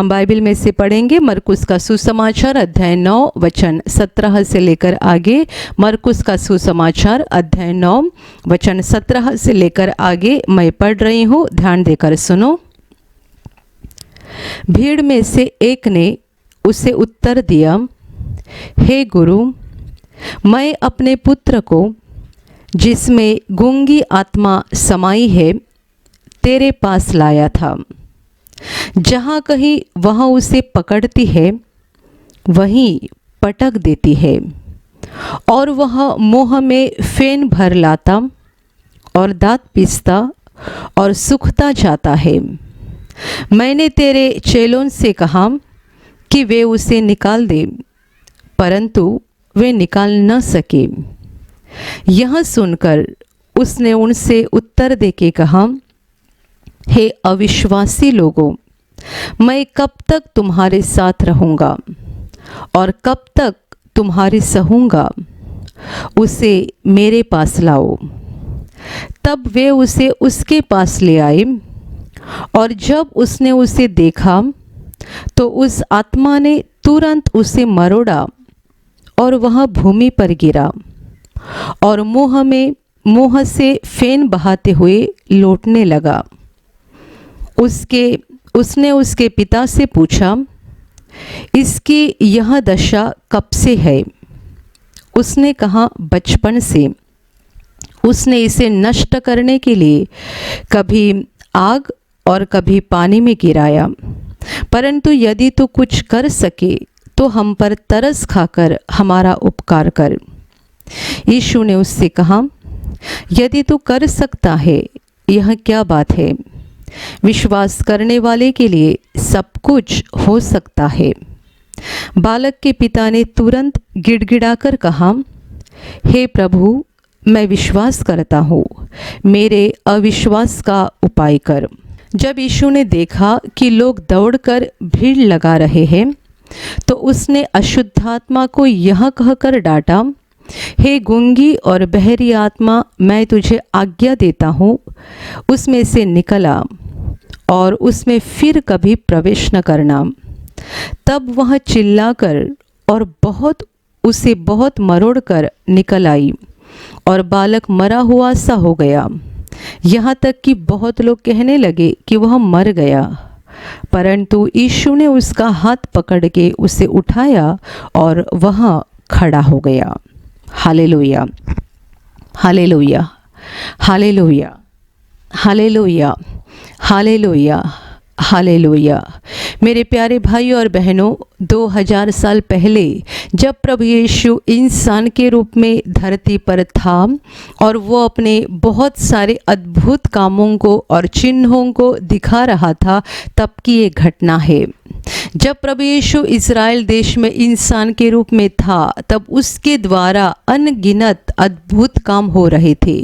हम बाइबल में से पढ़ेंगे मरकुस का सुसमाचार अध्याय 9 वचन 17 से लेकर आगे। मरकुस का सुसमाचार अध्याय 9 वचन 17 से लेकर आगे मैं पढ़ रही हूँ, ध्यान देकर सुनो। भीड़ में से एक ने उसे उत्तर दिया, हे गुरु, मैं अपने पुत्र को जिसमें गूंगी आत्मा समाई है तेरे पास लाया था। जहाँ कहीं वह उसे पकड़ती है वहीं पटक देती है और वह मुँह में फेन भर लाता और दांत पीसता और सूखता जाता है। मैंने तेरे चेलों से कहा कि वे उसे निकाल दे, परंतु वे निकाल न सके। यह सुनकर उसने उनसे उत्तर देके कहा, हे अविश्वासी लोगों, मैं कब तक तुम्हारे साथ रहूँगा और कब तक तुम्हारी सहूँगा? उसे मेरे पास लाओ। तब वे उसे उसके पास ले आए और जब उसने उसे देखा तो उस आत्मा ने तुरंत उसे मरोड़ा और वह भूमि पर गिरा और मुँह से फेन बहाते हुए लौटने लगा। उसने उसके पिता से पूछा, इसकी यह दशा कब से है? उसने कहा, बचपन से। उसने इसे नष्ट करने के लिए कभी आग और कभी पानी में गिराया। परंतु यदि तू कुछ कर सके तो हम पर तरस खाकर हमारा उपकार कर। यीशु ने उससे कहा, यदि तू कर सकता है, यह क्या बात है? विश्वास करने वाले के लिए सब कुछ हो सकता है। बालक के पिता ने तुरंत गिड़गिड़ाकर कहा, हे प्रभु, मैं विश्वास करता हूँ, मेरे अविश्वास का उपाय कर। जब यीशु ने देखा कि लोग दौड़कर भीड़ लगा रहे हैं तो उसने अशुद्धात्मा को यह कहकर डांटा, हे गूंगी और बहरी आत्मा, मैं तुझे आज्ञा देता हूँ, उसमें से निकल आ और उसमें फिर कभी प्रवेश न करना। तब वह चिल्लाकर और बहुत मरोड़कर निकल आई और बालक मरा हुआ सा हो गया। यहाँ तक कि बहुत लोग कहने लगे कि वह मर गया, परंतु यीशु ने उसका हाथ पकड़ के उसे उठाया और वह खड़ा हो गया। Hallelujah, hallelujah, hallelujah, hallelujah, hallelujah, hallelujah. मेरे प्यारे भाइयों और बहनों, 2000 साल पहले जब प्रभु यीशु इंसान के रूप में धरती पर था और वो अपने बहुत सारे अद्भुत कामों को और चिन्हों को दिखा रहा था, तब की ये घटना है। जब प्रभु यीशु इस्राएल देश में इंसान के रूप में था तब उसके द्वारा अनगिनत अद्भुत काम हो रहे थे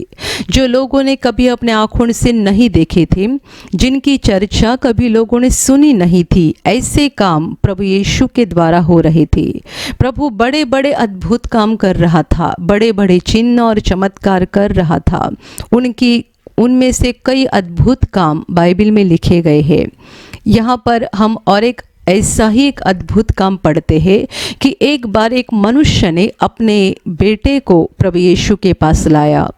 जो लोगों ने कभी अपने आँखों से नहीं देखे थे, जिनकी चर्चा कभी लोगों ने सुनी नहीं थी। ऐसे काम प्रभु यीशु के द्वारा हो रहे थे। प्रभु बड़े बड़े अद्भुत काम कर रहा था, बड़े बड़े चिन्ह और चमत्कार कर रहा था। उनमें से कई अद्भुत काम बाइबल में लिखे गए हैं। यहाँ पर हम और एक ऐसा ही एक अद्भुत काम पढ़ते हैं कि एक बार एक मनुष्य ने अपने बेटे को प्रभु यीशु के पास लाया।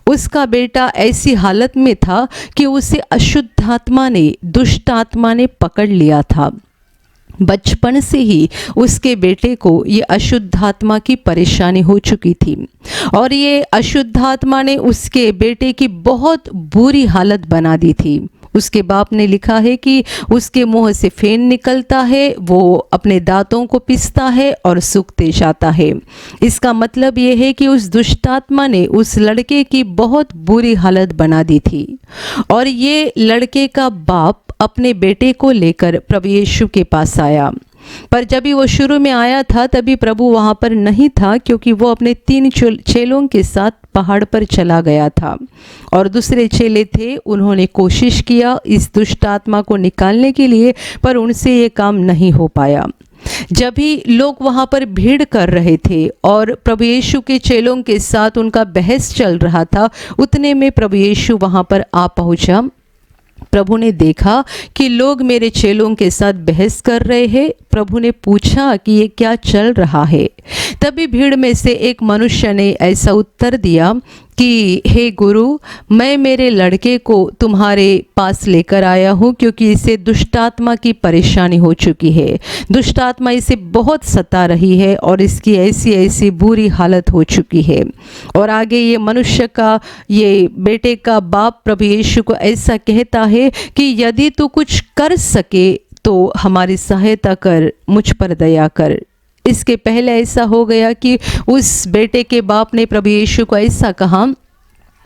उसका बेटा ऐसी हालत में था कि उसे अशुद्ध आत्मा ने, दुष्ट आत्मा ने पकड़ लिया था। बचपन से ही उसके बेटे को ये अशुद्ध आत्मा की परेशानी हो चुकी थी और ये अशुद्ध आत्मा ने उसके बेटे की बहुत बुरी हालत बना दी थी। उसके बाप ने लिखा है कि उसके मुंह से फेन निकलता है, वो अपने दांतों को पीसता है और सूखते जाता है। इसका मतलब ये है कि उस दुष्टात्मा ने उस लड़के की बहुत बुरी हालत बना दी थी और ये लड़के का बाप अपने बेटे को लेकर प्रभु यीशु के पास आया। पर जब वो शुरू में आया था तभी प्रभु वहाँ पर नहीं था, क्योंकि वो अपने 3 चेलों के साथ पहाड़ पर चला गया था और दूसरे चेले थे, उन्होंने कोशिश किया इस दुष्ट आत्मा को निकालने के लिए, पर उनसे ये काम नहीं हो पाया। जब भी लोग वहाँ पर भीड़ कर रहे थे और प्रभु यीशु के चेलों के साथ उनका बहस चल रहा था, उतने में प्रभु यीशु वहाँ पर आ पहुँचा। प्रभु ने देखा कि लोग मेरे चेलों के साथ बहस कर रहे हैं। प्रभु ने पूछा कि ये क्या चल रहा है। तभी भीड़ में से एक मनुष्य ने ऐसा उत्तर दिया कि हे गुरु, मैं मेरे लड़के को तुम्हारे पास लेकर आया हूँ क्योंकि इसे दुष्टात्मा की परेशानी हो चुकी है। दुष्टात्मा इसे बहुत सता रही है और इसकी ऐसी ऐसी बुरी हालत हो चुकी है। और आगे ये मनुष्य का, ये बेटे का बाप प्रभु यीशु को ऐसा कहता है कि यदि तू कुछ कर सके तो हमारी सहायता कर, मुझ पर दया कर। इसके पहले ऐसा हो गया कि उस बेटे के बाप ने प्रभु यीशु को ऐसा कहा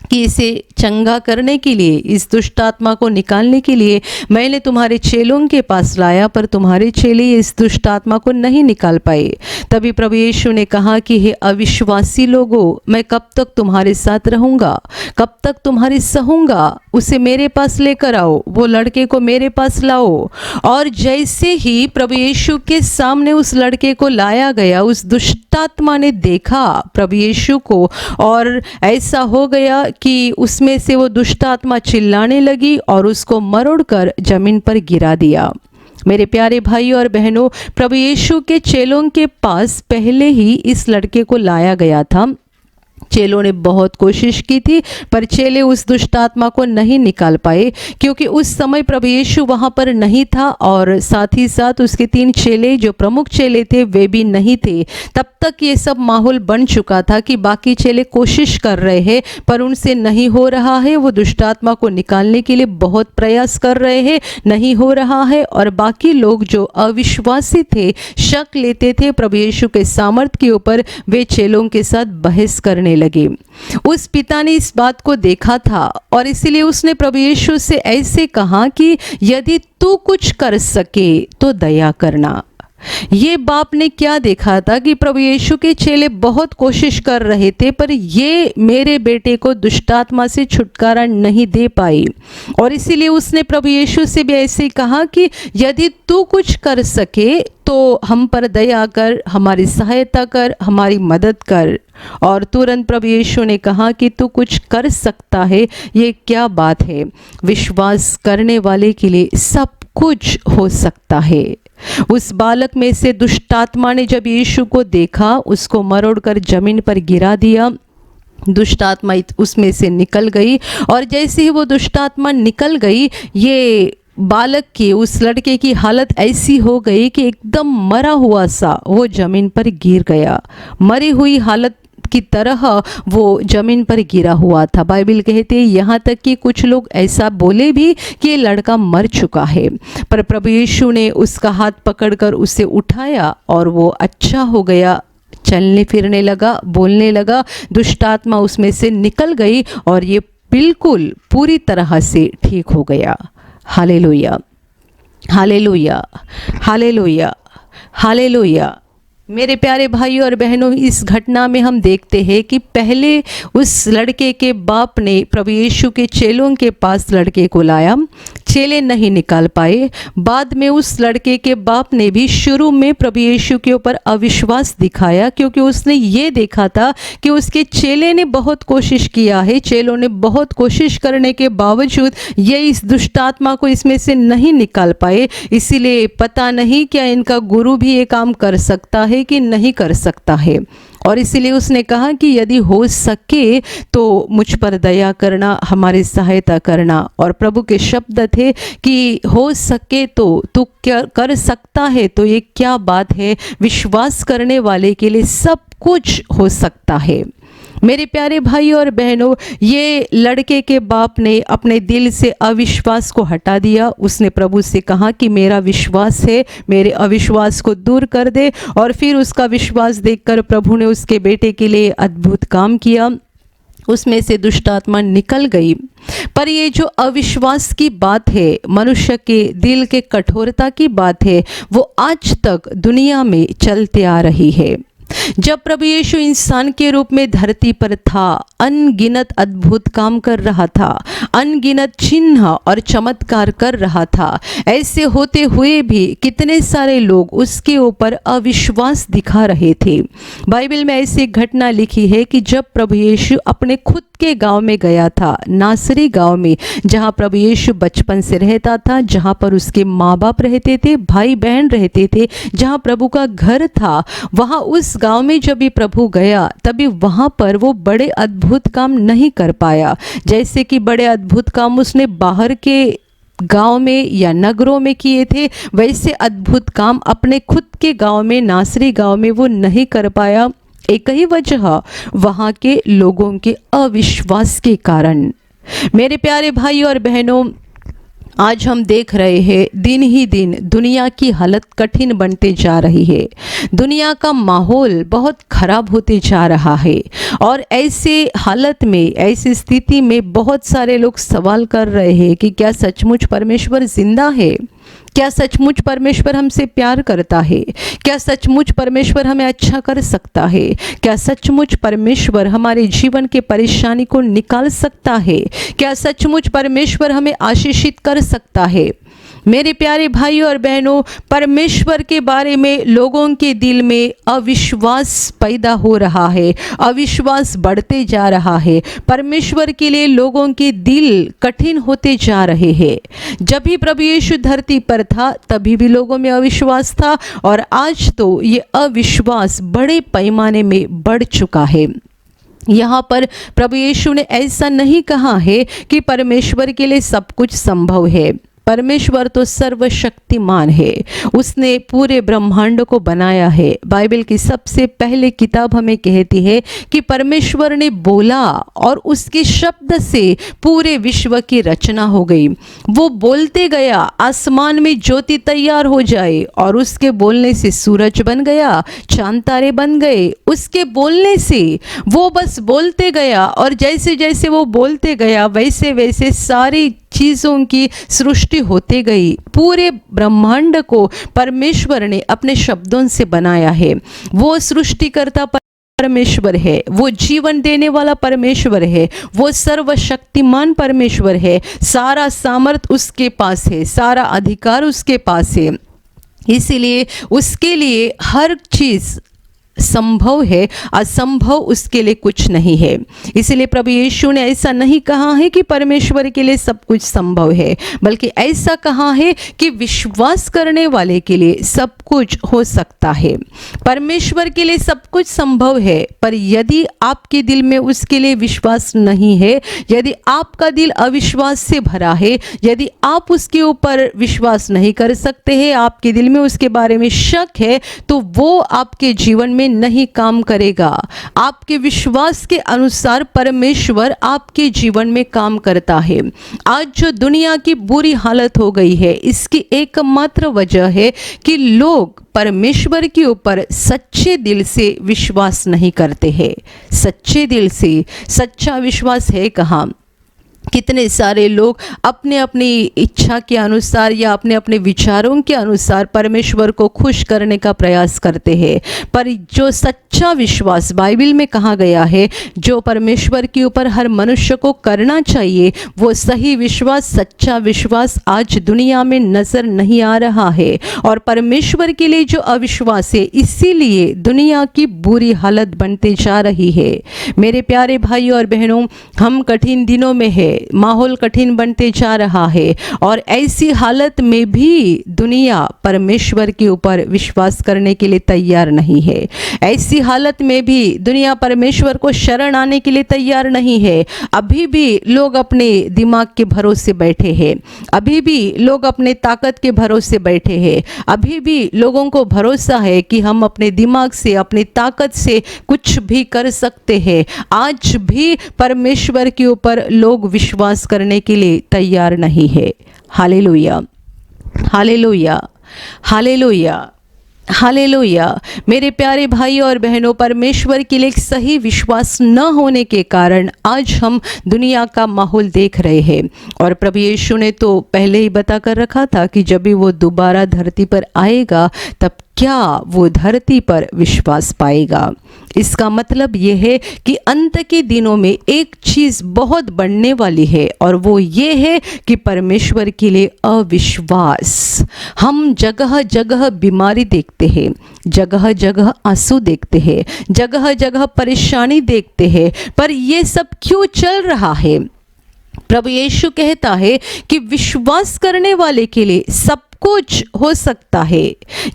कि इसे चंगा करने के लिए, इस दुष्ट आत्मा को निकालने के लिए मैंने तुम्हारे चेलों के पास लाया, पर तुम्हारे चेले इस दुष्ट आत्मा को नहीं निकाल पाए। तभी प्रभु यीशु ने कहा कि हे अविश्वासी लोगों, मैं कब तक तुम्हारे साथ रहूँगा, कब तक तुम्हारी सहूँगा। उसे मेरे पास लेकर आओ, वो लड़के को मेरे पास लाओ। और जैसे ही प्रभु यीशु के सामने उस लड़के को लाया गया, उस दुष्टात्मा ने देखा प्रभु यीशु को और ऐसा हो गया कि उसमें से वो दुष्ट आत्मा चिल्लाने लगी और उसको मरोड़कर जमीन पर गिरा दिया। मेरे प्यारे भाइयों और बहनों, प्रभु यीशु के चेलों के पास पहले ही इस लड़के को लाया गया था। चेलों ने बहुत कोशिश की थी, पर चेले उस दुष्ट आत्मा को नहीं निकाल पाए क्योंकि उस समय प्रभु यीशु वहाँ पर नहीं था और साथ ही साथ उसके 3 चेले, जो प्रमुख चेले थे, वे भी नहीं थे। तब तक ये सब माहौल बन चुका था कि बाकी चेले कोशिश कर रहे हैं पर उनसे नहीं हो रहा है। वो दुष्ट आत्मा को निकालने के लिए बहुत प्रयास कर रहे हैं, नहीं हो रहा है। और बाकी लोग जो अविश्वासी थे, शक लेते थे प्रभु यीशु के सामर्थ्य के ऊपर, वे चेलों के साथ बहस करने लगे। उस पिता ने इस बात को देखा था और इसीलिए उसने प्रभु यीशु से ऐसे कहा कि यदि तू कुछ कर सके तो दया करना। ये बाप ने क्या देखा था कि प्रभु यीशु के चेले बहुत कोशिश कर रहे थे पर ये मेरे बेटे को दुष्टात्मा से छुटकारा नहीं दे पाई, और इसीलिए उसने प्रभु यीशु से भी ऐसे ही कहा कि यदि तू कुछ कर सके तो हम पर दया कर, हमारी सहायता कर, हमारी मदद कर। और तुरंत प्रभु यीशु ने कहा कि तू कुछ कर सकता है। ये क्या बात है! विश्वास करने वाले के लिए सब कुछ हो सकता है। उस बालक में से दुष्टात्मा ने जब यीशु को देखा, उसको मरोड़कर जमीन पर गिरा दिया। दुष्टात्मा उसमें से निकल गई और जैसे ही वो दुष्टात्मा निकल गई, ये बालक की, उस लड़के की हालत ऐसी हो गई कि एकदम मरा हुआ सा वो जमीन पर गिर गया। मरी हुई हालत की तरह वो जमीन पर गिरा हुआ था। बाइबल कहते हैं यहाँ तक कि कुछ लोग ऐसा बोले भी कि ये लड़का मर चुका है, पर प्रभु यीशु ने उसका हाथ पकड़कर उसे उठाया और वो अच्छा हो गया, चलने फिरने लगा, बोलने लगा। दुष्टात्मा उसमें से निकल गई और ये बिल्कुल पूरी तरह से ठीक हो गया। Hallelujah, hallelujah, hallelujah, hallelujah. मेरे प्यारे भाइयों और बहनों, इस घटना में हम देखते हैं कि पहले उस लड़के के बाप ने प्रभु यीशु के चेलों के पास लड़के को लाया, चेले नहीं निकाल पाए। बाद में उस लड़के के बाप ने भी शुरू में प्रभु यीशु के ऊपर अविश्वास दिखाया क्योंकि उसने ये देखा था कि उसके चेले ने बहुत कोशिश किया है, चेलों ने बहुत कोशिश करने के बावजूद ये इस दुष्टात्मा को इसमें से नहीं निकाल पाए। इसीलिए पता नहीं क्या इनका गुरु भी ये काम कर सकता है कि नहीं कर सकता है, और इसीलिए उसने कहा कि यदि हो सके तो मुझ पर दया करना, हमारी सहायता करना। और प्रभु के शब्द थे कि हो सके तो तू क्या कर सकता है, तो ये क्या बात है! विश्वास करने वाले के लिए सब कुछ हो सकता है। मेरे प्यारे भाइयों और बहनों, ये लड़के के बाप ने अपने दिल से अविश्वास को हटा दिया। उसने प्रभु से कहा कि मेरा विश्वास है, मेरे अविश्वास को दूर कर दे। और फिर उसका विश्वास देखकर प्रभु ने उसके बेटे के लिए अद्भुत काम किया, उसमें से दुष्टात्मा निकल गई। पर ये जो अविश्वास की बात है, मनुष्य के दिल के कठोरता की बात है, वो आज तक दुनिया में चलते आ रही है। जब प्रभु यीशु इंसान के रूप में धरती पर था, अनगिनत अद्भुत काम कर रहा था, अनगिनत चिन्ह और चमत्कार कर रहा था। ऐसे होते हुए भी कितने सारे लोग उसके ऊपर अविश्वास दिखा रहे थे। बाइबल में ऐसी घटना लिखी है कि जब प्रभु यीशु अपने खुद के गांव में गया था, नासरी गांव में, जहां प्रभु यीशु बचपन से रहता था, जहां पर उसके माँ बाप रहते थे, भाई बहन रहते थे, जहां प्रभु का घर था। वहां उस गांव में जब भी प्रभु गया तभी वहां पर वो बड़े अद्भुत काम नहीं कर पाया। जैसे कि बड़े अद्भुत काम उसने बाहर के गांव में या नगरों में किए थे, वैसे अद्भुत काम अपने खुद के गांव में, नासरी गांव में वो नहीं कर पाया। एक ही वजह, वहां के लोगों के अविश्वास के कारण। मेरे प्यारे भाई और बहनों, आज हम देख रहे हैं दिन ही दिन दुनिया की हालत कठिन बनते जा रही है। दुनिया का माहौल बहुत खराब होते जा रहा है और ऐसे हालत में, ऐसी स्थिति में बहुत सारे लोग सवाल कर रहे हैं कि क्या सचमुच परमेश्वर जिंदा है? क्या सचमुच परमेश्वर हमसे प्यार करता है? क्या सचमुच परमेश्वर हमें अच्छा कर सकता है? क्या सचमुच परमेश्वर हमारे जीवन के परेशानी को निकाल सकता है? क्या सचमुच परमेश्वर हमें आशीषित कर सकता है? मेरे प्यारे भाइयों और बहनों, परमेश्वर के बारे में लोगों के दिल में अविश्वास पैदा हो रहा है, अविश्वास बढ़ते जा रहा है। परमेश्वर के लिए लोगों के दिल कठिन होते जा रहे हैं। जब भी प्रभु यीशु धरती पर था तभी भी लोगों में अविश्वास था और आज तो ये अविश्वास बड़े पैमाने में बढ़ चुका है। यहाँ पर प्रभु यीशु ने ऐसा नहीं कहा है कि परमेश्वर के लिए सब कुछ संभव है। परमेश्वर तो सर्वशक्तिमान है, उसने पूरे ब्रह्मांड को बनाया है। बाइबल की सबसे पहले किताब हमें कहती है कि परमेश्वर ने बोला और उसके शब्द से पूरे विश्व की रचना हो गई। वो बोलते गया, आसमान में ज्योति तैयार हो जाए, और उसके बोलने से सूरज बन गया, चांद तारे बन गए। उसके बोलने से वो बस बोलते गया और जैसे जैसे वो बोलते गया वैसे वैसे सारी चीज़ों की सृष्टि होते गई। पूरे ब्रह्मांड को परमेश्वर ने अपने शब्दों से बनाया है। वो सृष्टिकर्ता परमेश्वर है, वो जीवन देने वाला परमेश्वर है, वो सर्वशक्तिमान परमेश्वर है। सारा सामर्थ उसके पास है, सारा अधिकार उसके पास है। इसीलिए उसके लिए हर चीज़ संभव है, असंभव उसके लिए कुछ नहीं है। इसलिए प्रभु यीशु ने ऐसा नहीं कहा है कि परमेश्वर के लिए सब कुछ संभव है, बल्कि ऐसा कहा है कि विश्वास करने वाले के लिए सब कुछ हो सकता है। परमेश्वर के लिए सब कुछ संभव है, पर यदि आपके दिल में उसके लिए विश्वास नहीं है, यदि आपका दिल अविश्वास से भरा है, यदि आप उसके ऊपर विश्वास नहीं कर सकते हैं, आपके दिल में उसके बारे में शक है, तो वो आपके जीवन में नहीं काम करेगा। आपके विश्वास के अनुसार परमेश्वर आपके जीवन में काम करता है। आज जो दुनिया की बुरी हालत हो गई है, इसकी एकमात्र वजह है कि लोग परमेश्वर के ऊपर सच्चे दिल से विश्वास नहीं करते हैं। सच्चे दिल से सच्चा विश्वास है कहाँ? कितने सारे लोग अपने अपनी इच्छा के अनुसार या अपने अपने विचारों के अनुसार परमेश्वर को खुश करने का प्रयास करते हैं, पर जो सच्चा विश्वास बाइबल में कहा गया है, जो परमेश्वर के ऊपर हर मनुष्य को करना चाहिए, वो सही विश्वास, सच्चा विश्वास आज दुनिया में नजर नहीं आ रहा है। और परमेश्वर के लिए जो अविश्वास है, इसीलिए दुनिया की बुरी हालत बनते जा रही है। मेरे प्यारे भाई और बहनों, हम कठिन दिनों में है, माहौल कठिन बनते जा रहा है और ऐसी हालत में भी दुनिया परमेश्वर के ऊपर विश्वास करने के लिए तैयार नहीं है। ऐसी हालत में भी दुनिया परमेश्वर को शरण आने के लिए तैयार नहीं है। अभी भी लोग अपने दिमाग के भरोसे बैठे हैं, अभी भी लोग अपने ताकत के भरोसे बैठे हैं, अभी भी लोगों को भरोसा है कि हम अपने दिमाग से, अपनी ताकत से कुछ भी कर सकते हैं। आज भी परमेश्वर के ऊपर लोग विश्वास करने के लिए तैयार नहीं है। Hallelujah, hallelujah, hallelujah, hallelujah. मेरे प्यारे भाई और बहनों, परमेश्वर के लिए सही विश्वास न होने के कारण आज हम दुनिया का माहौल देख रहे हैं। और प्रभु यीशु ने तो पहले ही बता कर रखा था कि जब भी वो दोबारा धरती पर आएगा तब क्या वो धरती पर विश्वास पाएगा। इसका मतलब ये है कि अंत के दिनों में एक चीज़ बहुत बढ़ने वाली है और वो ये है कि परमेश्वर के लिए अविश्वास। हम जगह जगह बीमारी देखते हैं, जगह जगह आंसू देखते हैं, जगह जगह परेशानी देखते हैं, पर ये सब क्यों चल रहा है। प्रभु यीशु कहता है कि विश्वास करने वाले के लिए सब कुछ हो सकता है।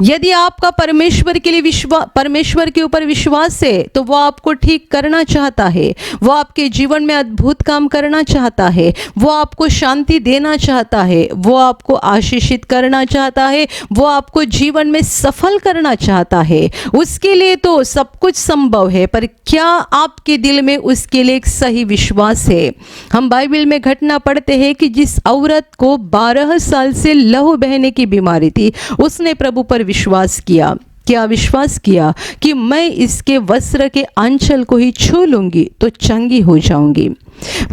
यदि आपका परमेश्वर के लिए परमेश्वर के ऊपर विश्वास है तो वो आपको ठीक करना चाहता है, वो आपके जीवन में अद्भुत काम करना चाहता है, वो आपको शांति देना चाहता है, वो आपको आशीषित करना चाहता है, वो आपको जीवन में सफल करना चाहता है। उसके लिए तो सब कुछ संभव है, पर क्या आपके दिल में उसके लिए एक सही विश्वास है। हम बाइबल में घटना पढ़ते हैं कि जिस औरत को 12 साल से लहू बहने की बीमारी थी, उसने प्रभु पर विश्वास किया। क्या विश्वास किया कि मैं इसके वस्त्र के आंचल को ही छू लूंगी तो चंगी हो जाऊंगी,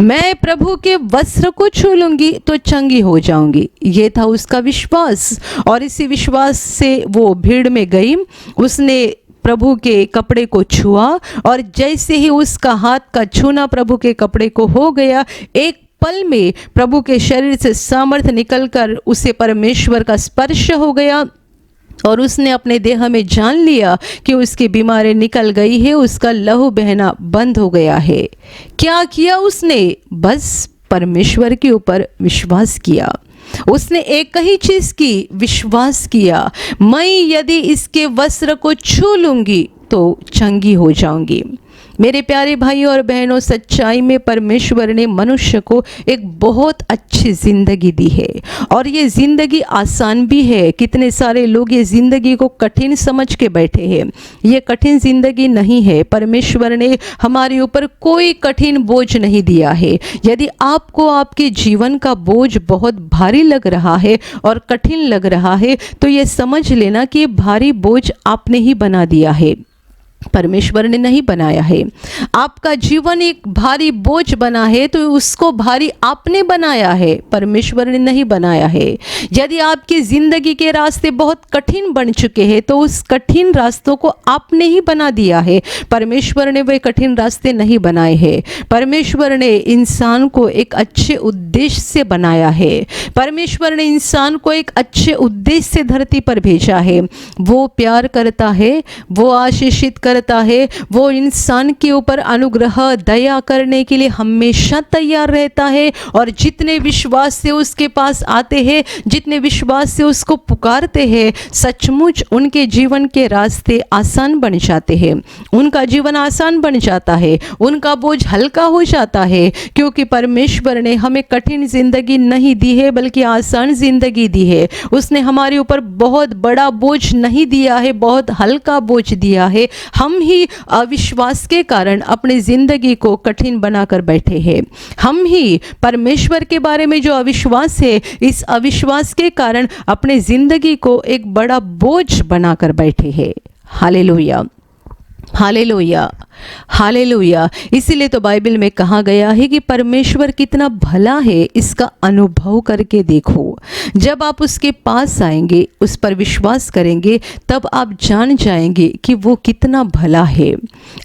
मैं प्रभु के वस्त्र को छू लूंगी तो चंगी हो जाऊंगी। ये था उसका विश्वास। और इसी विश्वास से वो भीड़ में गई, उसने प्रभु के कपड़े को छुआ और जैसे ही उसका हाथ का छूना प्रभु के कपड़े को हो गया, एक पल में प्रभु के शरीर से सामर्थ्य निकलकर उसे परमेश्वर का स्पर्श हो गया और उसने अपने देह में जान लिया कि उसकी बीमारी निकल गई है, उसका लहू बहना बंद हो गया है। क्या किया उसने? बस परमेश्वर के ऊपर विश्वास किया। उसने एक ही चीज की, विश्वास किया, मैं यदि इसके वस्त्र को छू लूंगी तो चंगी हो जाऊंगी। मेरे प्यारे भाइयों और बहनों, सच्चाई में परमेश्वर ने मनुष्य को एक बहुत अच्छी ज़िंदगी दी है और ये ज़िंदगी आसान भी है। कितने सारे लोग ये ज़िंदगी को कठिन समझ के बैठे हैं। ये कठिन ज़िंदगी नहीं है। परमेश्वर ने हमारे ऊपर कोई कठिन बोझ नहीं दिया है। यदि आपको आपके जीवन का बोझ बहुत भारी लग रहा है और कठिन लग रहा है तो ये समझ लेना कि ये भारी बोझ आपने ही बना दिया है, परमेश्वर ने नहीं बनाया है। आपका जीवन एक भारी बोझ बना है तो उसको भारी आपने बनाया है, परमेश्वर ने नहीं बनाया है। यदि आपकी जिंदगी के रास्ते बहुत कठिन बन चुके हैं तो उस कठिन रास्तों को आपने ही बना दिया है, परमेश्वर ने वे कठिन रास्ते नहीं बनाए हैं। परमेश्वर ने इंसान को एक अच्छे उद्देश्य से बनाया है। परमेश्वर ने इंसान को एक अच्छे उद्देश्य से धरती पर भेजा है। वो प्यार करता है, वो आशीषित करता है, वो इंसान के ऊपर अनुग्रह दया करने के लिए हमेशा तैयार रहता है। और जितने विश्वास से उसके पास आते हैं, जितने विश्वास से उसको पुकारते हैं, सचमुच उनके जीवन के रास्ते आसान बन जाते हैं, उनका जीवन आसान बन जाता है, उनका बोझ हल्का हो जाता है। क्योंकि परमेश्वर ने हमें कठिन जिंदगी नहीं दी है बल्कि आसान जिंदगी दी है। उसने हमारे ऊपर बहुत बड़ा बोझ नहीं दिया है, बहुत हल्का बोझ दिया है। हम ही अविश्वास के कारण अपनी जिंदगी को कठिन बनाकर बैठे हैं। हम ही परमेश्वर के बारे में जो अविश्वास है, इस अविश्वास के कारण अपनी जिंदगी को एक बड़ा बोझ बनाकर बैठे हैं। Hallelujah, hallelujah, hallelujah. इसीलिए तो बाइबल में कहा गया है कि परमेश्वर कितना भला है, इसका अनुभव करके देखो। जब आप उसके पास आएंगे, उस पर विश्वास करेंगे, तब आप जान जाएंगे कि वो कितना भला है।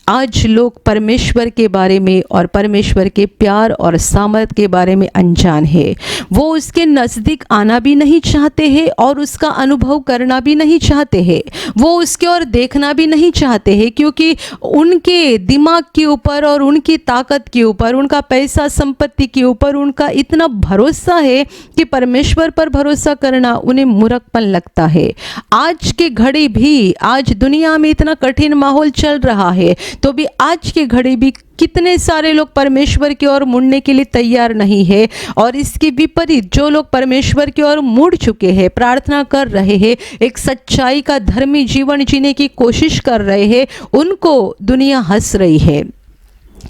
आज लोग परमेश्वर के बारे में और परमेश्वर के प्यार और सामर्थ के बारे में अनजान है। वो उसके नज़दीक आना भी नहीं चाहते हैं और उसका अनुभव करना भी नहीं चाहते हैं। वो उसके ओर देखना भी नहीं चाहते हैं, क्योंकि उनके दिमाग के ऊपर और उनकी ताकत के ऊपर, उनका पैसा संपत्ति के ऊपर उनका इतना भरोसा है कि परमेश्वर पर भरोसा करना उन्हें मूर्खपन लगता है। आज के घड़ी भी, आज दुनिया में इतना कठिन माहौल चल रहा है तो भी आज के घड़ी भी कितने सारे लोग परमेश्वर की ओर मुड़ने के लिए तैयार नहीं है। और इसके विपरीत जो लोग परमेश्वर की ओर मुड़ चुके हैं, प्रार्थना कर रहे हैं, एक सच्चाई का धर्मी जीवन जीने की कोशिश कर रहे हैं, उनको दुनिया हंस रही है।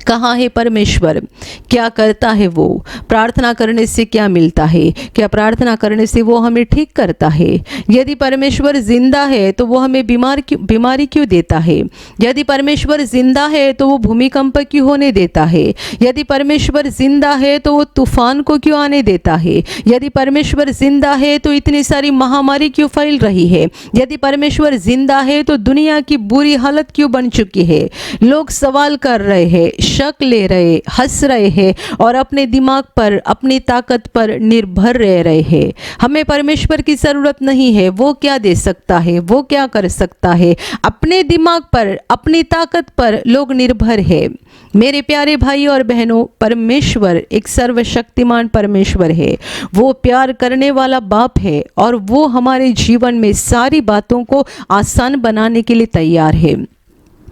कहाँ है परमेश्वर, क्या करता है वो, प्रार्थना करने से क्या मिलता है, क्या प्रार्थना करने से वो हमें ठीक करता है। यदि परमेश्वर जिंदा है तो वो हमें बीमारी क्यों देता है। यदि परमेश्वर जिंदा है तो वो भूमिकंप क्यों होने देता है। यदि परमेश्वर जिंदा है तो वो तूफान को क्यों आने देता है। यदि परमेश्वर जिंदा है तो इतनी सारी महामारी क्यों फैल रही है। यदि परमेश्वर जिंदा है तो दुनिया की बुरी हालत क्यों बन चुकी है। लोग सवाल कर रहे हैं, शक ले रहे, हंस रहे हैं और अपने दिमाग पर, अपनी ताकत पर निर्भर रह रहे हैं। हमें परमेश्वर की जरूरत नहीं है। वो क्या दे सकता है, वो क्या कर सकता है। अपने दिमाग पर, अपनी ताकत पर लोग निर्भर है। मेरे प्यारे भाई और बहनों, परमेश्वर एक सर्वशक्तिमान परमेश्वर है। वो प्यार करने वाला बाप है और वो हमारे जीवन में सारी बातों को आसान बनाने के लिए तैयार है।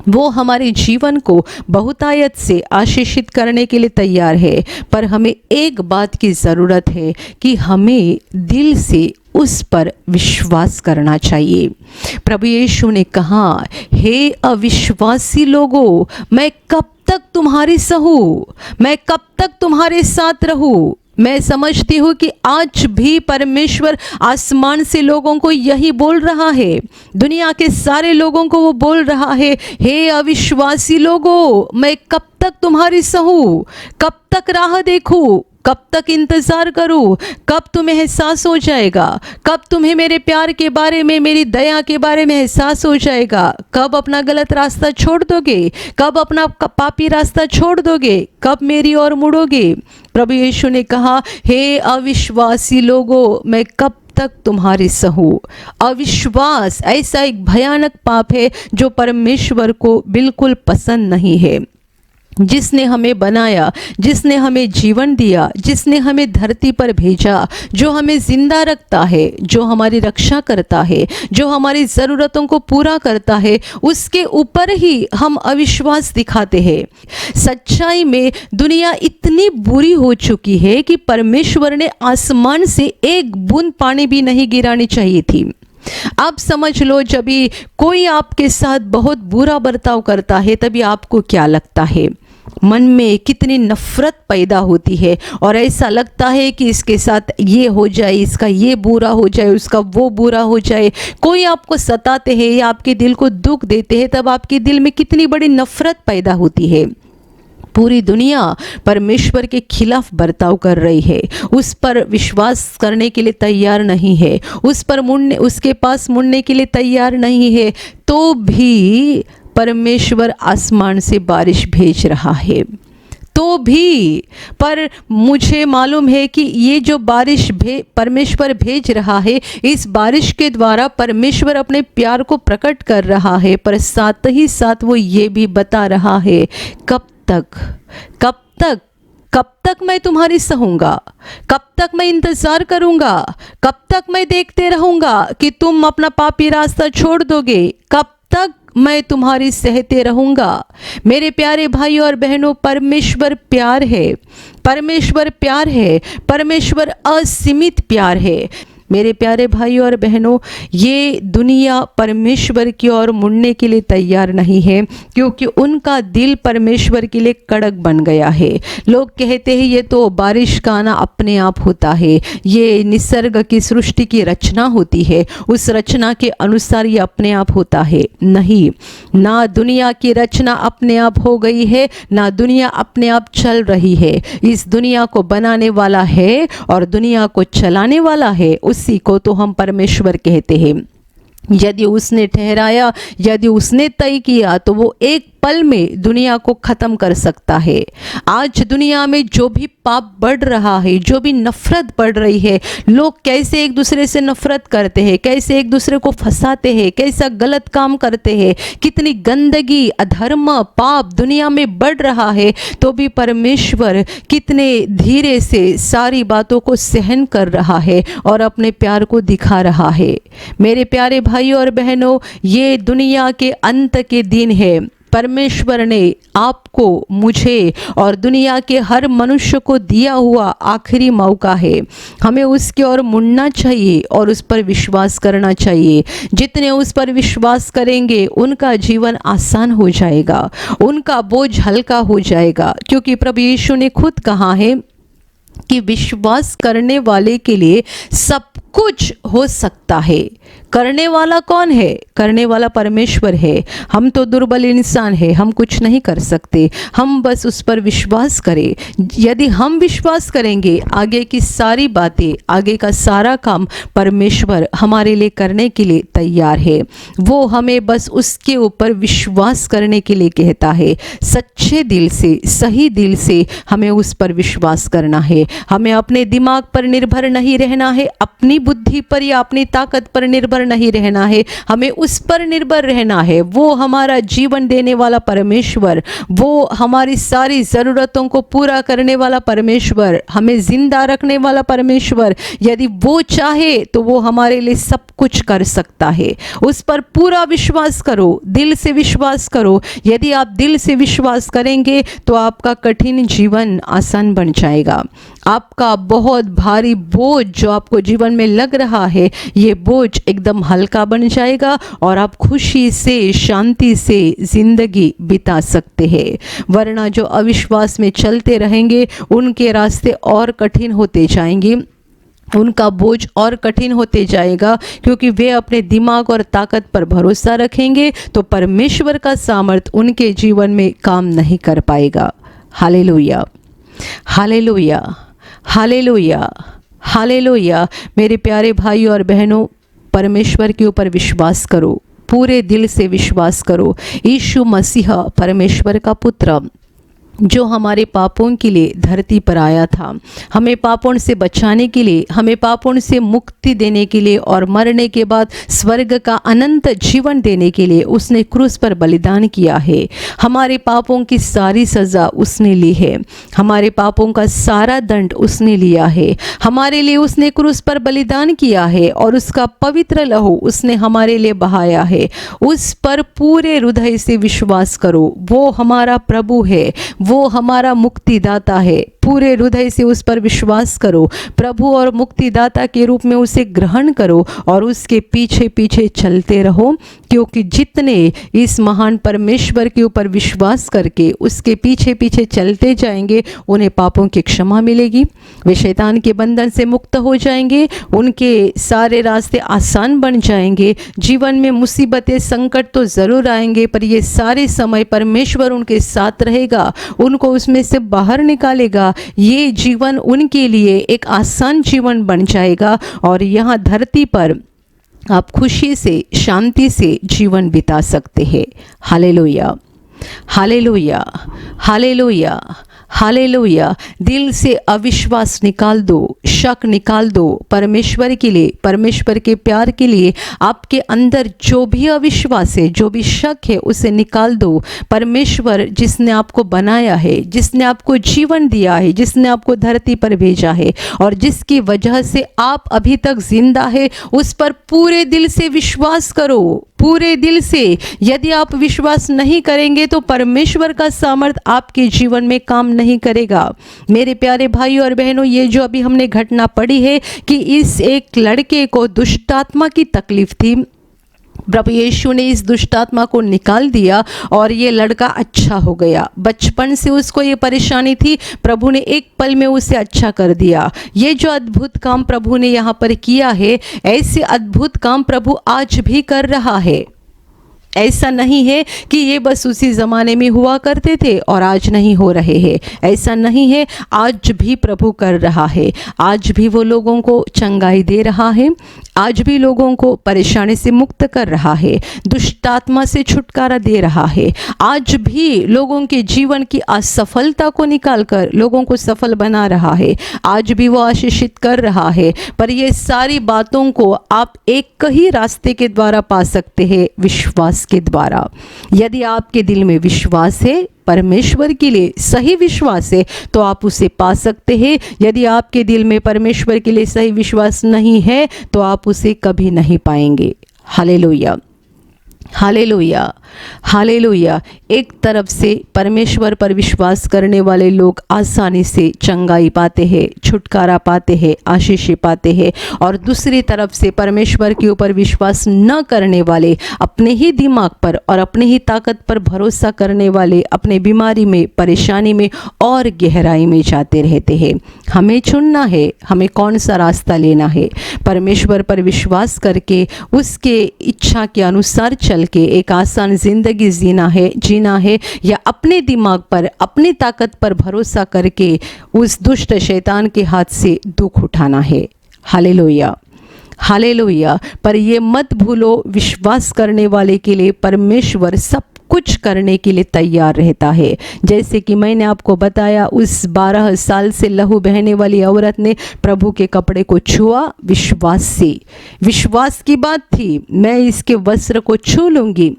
वो हमारे जीवन को बहुतायत से आशीषित करने के लिए तैयार है। पर हमें एक बात की ज़रूरत है कि हमें दिल से उस पर विश्वास करना चाहिए। प्रभु यीशु ने कहा, हे अविश्वासी लोगों, मैं कब तक तुम्हारी सहूँ, मैं कब तक तुम्हारे साथ रहूँ। मैं समझती हूँ कि आज भी परमेश्वर आसमान से लोगों को यही बोल रहा है। दुनिया के सारे लोगों को वो बोल रहा है, हे अविश्वासी लोगों, मैं कब तक तुम्हारी सहूँ, कब तक राह देखूँ, कब तक इंतज़ार करूँ, कब तुम्हें एहसास हो जाएगा, कब तुम्हें मेरे प्यार के बारे में, मेरी दया के बारे में एहसास हो जाएगा, कब अपना गलत रास्ता छोड़ दोगे, कब अपना पापी रास्ता छोड़ दोगे, कब मेरी ओर मुड़ोगे। प्रभु यीशु ने कहा, हे अविश्वासी लोगों, मैं कब तक तुम्हारी सहूँ। अविश्वास ऐसा एक भयानक पाप है जो परमेश्वर को बिल्कुल पसंद नहीं है। जिसने हमें बनाया, जिसने हमें जीवन दिया, जिसने हमें धरती पर भेजा, जो हमें जिंदा रखता है, जो हमारी रक्षा करता है, जो हमारी ज़रूरतों को पूरा करता है, उसके ऊपर ही हम अविश्वास दिखाते हैं। सच्चाई में दुनिया इतनी बुरी हो चुकी है कि परमेश्वर ने आसमान से एक बूंद पानी भी नहीं गिरानी चाहिए थी। आप समझ लो, जब भी कोई आपके साथ बहुत बुरा बर्ताव करता है तभी आपको क्या लगता है, मन में कितनी नफरत पैदा होती है और ऐसा लगता है कि इसके साथ ये हो जाए, इसका ये बुरा हो जाए, उसका वो बुरा हो जाए। कोई आपको सताते हैं या आपके दिल को दुख देते हैं, तब आपके दिल में कितनी बड़ी नफरत पैदा होती है। पूरी दुनिया परमेश्वर के खिलाफ बर्ताव कर रही है, उस पर विश्वास करने के लिए तैयार नहीं है, उस पर मुड़ने, उसके पास मुड़ने के लिए तैयार नहीं है, तो भी परमेश्वर आसमान से बारिश भेज रहा है। तो भी पर मुझे मालूम है कि ये जो बारिश परमेश्वर भेज रहा है, इस बारिश के द्वारा परमेश्वर अपने प्यार को प्रकट कर रहा है, पर साथ ही साथ वो ये भी बता रहा है, कब तक, कब तक, कब तक मैं तुम्हारी सहूँगा, कब तक मैं इंतज़ार करूँगा, कब तक मैं देखते रहूँगा कि तुम अपना पापी रास्ता छोड़ दोगे, कब तक मैं तुम्हारी सहते रहूँगा। मेरे प्यारे भाई और बहनों, परमेश्वर प्यार है, परमेश्वर प्यार है, परमेश्वर असीमित प्यार है। मेरे प्यारे भाई और बहनों, ये दुनिया परमेश्वर की ओर मुड़ने के लिए तैयार नहीं है, क्योंकि उनका दिल परमेश्वर के लिए कड़क बन गया है। लोग कहते हैं ये तो बारिश का आना अपने आप होता है, ये निसर्ग की सृष्टि की रचना होती है, उस रचना के अनुसार ये अपने आप होता है। नहीं, ना दुनिया की रचना अपने आप हो गई है, ना दुनिया अपने आप चल रही है। इस दुनिया को बनाने वाला है और दुनिया को चलाने वाला है, उसी को तो हम परमेश्वर कहते हैं। यदि उसने ठहराया, यदि उसने तय किया, तो वो एक पल में दुनिया को ख़त्म कर सकता है। आज दुनिया में जो भी पाप बढ़ रहा है, जो भी नफरत बढ़ रही है, लोग कैसे एक दूसरे से नफरत करते हैं, कैसे एक दूसरे को फंसाते हैं, कैसा गलत काम करते हैं, कितनी गंदगी, अधर्म, पाप दुनिया में बढ़ रहा है, तो भी परमेश्वर कितने धीरे से सारी बातों को सहन कर रहा है और अपने प्यार को दिखा रहा है। मेरे प्यारे भाई और बहनों, ये दुनिया के अंत के दिन है। परमेश्वर ने आपको, मुझे और दुनिया के हर मनुष्य को दिया हुआ आखिरी मौका है। हमें उसकी ओर मुड़ना चाहिए और उस पर विश्वास करना चाहिए। जितने उस पर विश्वास करेंगे उनका जीवन आसान हो जाएगा, उनका बोझ हल्का हो जाएगा, क्योंकि प्रभु यीशु ने खुद कहा है कि विश्वास करने वाले के लिए सब कुछ हो सकता है। करने वाला कौन है? करने वाला परमेश्वर है। हम तो दुर्बल इंसान हैं, हम कुछ नहीं कर सकते, हम बस उस पर विश्वास करें। यदि हम विश्वास करेंगे, आगे की सारी बातें, आगे का सारा काम परमेश्वर हमारे लिए करने के लिए तैयार है। वो हमें बस उसके ऊपर विश्वास करने के लिए कहता है। सच्चे दिल से, सही दिल से हमें उस पर विश्वास करना है। हमें अपने दिमाग पर निर्भर नहीं रहना है, अपनी बुद्धि पर या अपनी ताकत पर निर्भर नहीं रहना है, हमें उस पर निर्भर रहना है। वो हमारा जीवन देने वाला परमेश्वर, वो हमारी सारी ज़रूरतों को पूरा करने वाला परमेश्वर, हमें जिंदा रखने वाला परमेश्वर, यदि वो चाहे तो वो हमारे लिए सब कुछ कर सकता है। उस पर पूरा विश्वास करो, दिल से विश्वास करो। यदि आप दिल से विश्वास करेंगे तो आपका कठिन जीवन आसान बन जाएगा। आपका बहुत भारी बोझ जो आपको जीवन में लग रहा है, ये बोझ एकदम हल्का बन जाएगा और आप खुशी से, शांति से जिंदगी बिता सकते हैं। वरना जो अविश्वास में चलते रहेंगे उनके रास्ते और कठिन होते जाएंगे, उनका बोझ और कठिन होते जाएगा, क्योंकि वे अपने दिमाग और ताकत पर भरोसा रखेंगे तो परमेश्वर का सामर्थ उनके जीवन में काम नहीं कर पाएगा। Hallelujah, hallelujah, hallelujah, hallelujah. मेरे प्यारे भाई और बहनों, परमेश्वर के ऊपर विश्वास करो, पूरे दिल से विश्वास करो। यीशु मसीह परमेश्वर का पुत्र जो हमारे पापों के लिए धरती पर आया था, हमें पापों से बचाने के लिए, हमें पापों से मुक्ति देने के लिए और मरने के बाद स्वर्ग का अनंत जीवन देने के लिए उसने क्रूस पर बलिदान किया है। हमारे पापों की सारी सज़ा उसने ली है, हमारे पापों का सारा दंड उसने लिया है। हमारे लिए उसने क्रूस पर बलिदान किया है और उसका पवित्र लहू उसने हमारे लिए बहाया है। उस पर पूरे हृदय से विश्वास करो। वो हमारा प्रभु है, वो हमारा मुक्तिदाता है। पूरे हृदय से उस पर विश्वास करो, प्रभु और मुक्तिदाता के रूप में उसे ग्रहण करो और उसके पीछे पीछे चलते रहो, क्योंकि जितने इस महान परमेश्वर के ऊपर विश्वास करके उसके पीछे पीछे चलते जाएंगे उन्हें पापों की क्षमा मिलेगी, वे शैतान के बंधन से मुक्त हो जाएंगे, उनके सारे रास्ते आसान बन जाएंगे। जीवन में मुसीबतें, संकट तो ज़रूर आएंगे, पर ये सारे समय परमेश्वर उनके साथ रहेगा, उनको उसमें से बाहर निकालेगा। ये जीवन उनके लिए एक आसान जीवन बन जाएगा और यहाँ धरती पर आप खुशी से, शांति से जीवन बिता सकते हैं। Hallelujah, hallelujah, hallelujah, hallelujah. दिल से अविश्वास निकाल दो, शक निकाल दो। परमेश्वर के लिए, परमेश्वर के प्यार के लिए आपके अंदर जो भी अविश्वास है, जो भी शक है, उसे निकाल दो। परमेश्वर जिसने आपको बनाया है, जिसने आपको जीवन दिया है, जिसने आपको धरती पर भेजा है और जिसकी वजह से आप अभी तक जिंदा है, उस पर पूरे दिल से विश्वास करो, पूरे दिल से। यदि आप विश्वास नहीं करेंगे तो परमेश्वर का सामर्थ आपके जीवन में काम नहीं करेगा। मेरे प्यारे भाइयों और बहनों, ये जो अभी हमने घटना पढ़ी है कि इस एक लड़के को दुष्ट आत्मा की तकलीफ थी, प्रभु यीशु ने इस दुष्ट आत्मा को निकाल दिया और ये लड़का अच्छा हो गया। बचपन से उसको ये परेशानी थी, प्रभु ने एक पल में उसे अच्छा कर दिया। ये जो अद्भुत काम प्रभु ने यहाँ पर किया है, ऐसे अद्भुत काम प्रभु आज भी कर रहा है। ऐसा नहीं है कि ये बस उसी ज़माने में हुआ करते थे और आज नहीं हो रहे हैं, ऐसा नहीं है। आज भी प्रभु कर रहा है, आज भी वो लोगों को चंगाई दे रहा है, आज भी लोगों को परेशानी से मुक्त कर रहा है, दुष्ट आत्मा से छुटकारा दे रहा है। आज भी लोगों के जीवन की असफलता को निकालकर लोगों को सफल बना रहा है, आज भी वो आशीषित कर रहा है। पर ये सारी बातों को आप एक ही रास्ते के द्वारा पा सकते हैं, विश्वास के द्वारा। यदि आपके दिल में विश्वास है, परमेश्वर के लिए सही विश्वास है, तो आप उसे पा सकते हैं। यदि आपके दिल में परमेश्वर के लिए सही विश्वास नहीं है तो आप उसे कभी नहीं पाएंगे। Hallelujah, hallelujah, hallelujah. एक तरफ से परमेश्वर पर विश्वास करने वाले लोग आसानी से चंगाई पाते हैं, छुटकारा पाते हैं, आशीष पाते हैं, और दूसरी तरफ से परमेश्वर के ऊपर विश्वास न करने वाले, अपने ही दिमाग पर और अपने ही ताकत पर भरोसा करने वाले अपने बीमारी में, परेशानी में और गहराई में जाते रहते हैं। हमें चुनना है, हमें कौन सा रास्ता लेना है। परमेश्वर पर विश्वास करके उसके इच्छा के अनुसार चल के एक आसान जिंदगी जीना है, या अपने दिमाग पर, अपनी ताकत पर भरोसा करके उस दुष्ट शैतान के हाथ से दुख उठाना है। Hallelujah, hallelujah. पर ये मत भूलो, विश्वास करने वाले के लिए परमेश्वर सब कुछ करने के लिए तैयार रहता है। जैसे कि मैंने आपको बताया, उस 12 साल से लहू बहने वाली औरत ने प्रभु के कपड़े को छुआ विश्वास से। विश्वास की बात थी, मैं इसके वस्त्र को छू लूँगी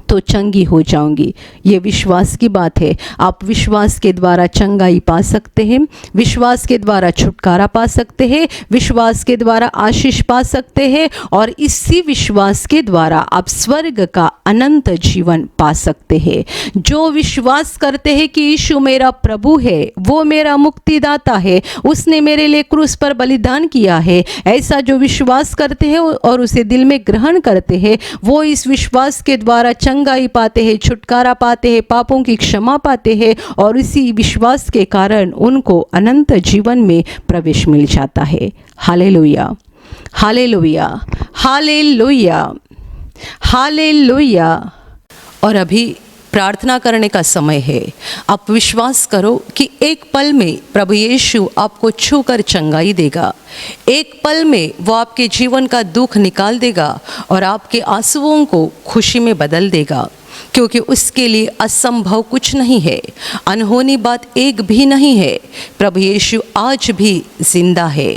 तो चंगी हो जाऊंगी। ये विश्वास की बात है। आप विश्वास के द्वारा चंगाई पा सकते हैं, विश्वास के द्वारा छुटकारा पा सकते हैं, विश्वास के द्वारा आशीष पा सकते हैं, और इसी विश्वास के द्वारा आप स्वर्ग का अनंत जीवन पा सकते हैं। जो विश्वास करते हैं कि यीशु मेरा प्रभु है, वो मेरा मुक्तिदाता है, उसने मेरे लिए क्रूस पर बलिदान किया है, ऐसा जो विश्वास करते हैं और उसे दिल में ग्रहण करते हैं, वो इस विश्वास के द्वारा चंगाई पाते हैं, छुटकारा पाते हैं, पापों की क्षमा पाते हैं, और इसी विश्वास के कारण उनको अनंत जीवन में प्रवेश मिल जाता है। Hallelujah, hallelujah, hallelujah, hallelujah. और अभी प्रार्थना करने का समय है। आप विश्वास करो कि एक पल में प्रभु यीशु आपको छूकर चंगाई देगा। एक पल में वो आपके जीवन का दुख निकाल देगा और आपके आंसुओं को खुशी में बदल देगा, क्योंकि उसके लिए असंभव कुछ नहीं है, अनहोनी बात एक भी नहीं है। प्रभु यीशु आज भी जिंदा है।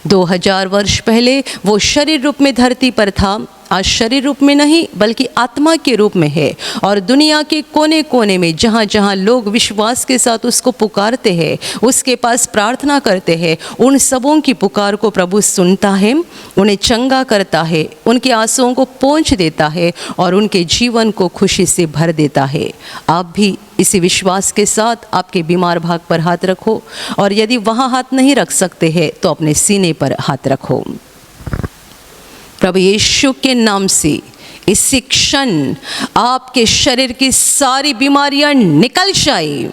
2000 वर्ष पहले वो शरीर रूप में धरती पर था, आज शरीर रूप में नहीं बल्कि आत्मा के रूप में है, और दुनिया के कोने कोने में जहाँ जहाँ लोग विश्वास के साथ उसको पुकारते हैं, उसके पास प्रार्थना करते हैं, उन सबों की पुकार को प्रभु सुनता है, उन्हें चंगा करता है, उनके आंसुओं को पोंछ देता है और उनके जीवन को खुशी से भर देता है। आप भी इसी विश्वास के साथ आपके बीमार भाग पर हाथ रखो, और यदि वहाँ हाथ नहीं रख सकते हैं तो अपने सीने पर हाथ रखो। प्रभु यीशु के नाम से इसी क्षण आपके शरीर की सारी बीमारियां निकल जाए।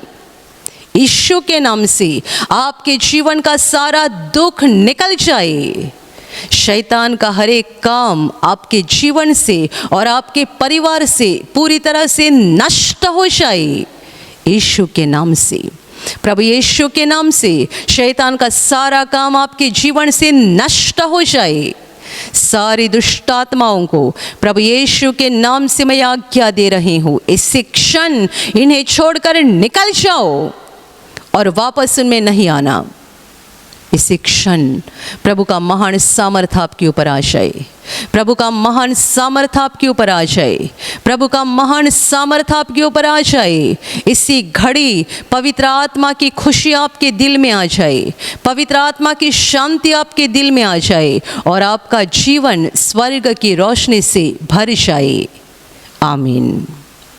यीशु के नाम से आपके जीवन का सारा दुख निकल जाए। शैतान का हर एक काम आपके जीवन से और आपके परिवार से पूरी तरह से नष्ट हो जाए। यीशु के नाम से, प्रभु यीशु के नाम से शैतान का सारा काम आपके जीवन से नष्ट हो जाए। सारी दुष्ट आत्माओं को प्रभु यीशु के नाम से मैं आज्ञा दे रही हूँ, इसी क्षण इन्हें छोड़कर निकल जाओ और वापस उनमें नहीं आना। इसी क्षण प्रभु का महान सामर्थ आपके ऊपर आ जाए। प्रभु का महान सामर्थ आपके ऊपर आ जाए। प्रभु का महान सामर्थ आपके ऊपर आ जाए। इसी घड़ी पवित्र आत्मा की खुशी आपके दिल में आ जाए, पवित्र आत्मा की शांति आपके दिल में आ जाए, और आपका जीवन स्वर्ग की रोशनी से भर जाए। आमीन।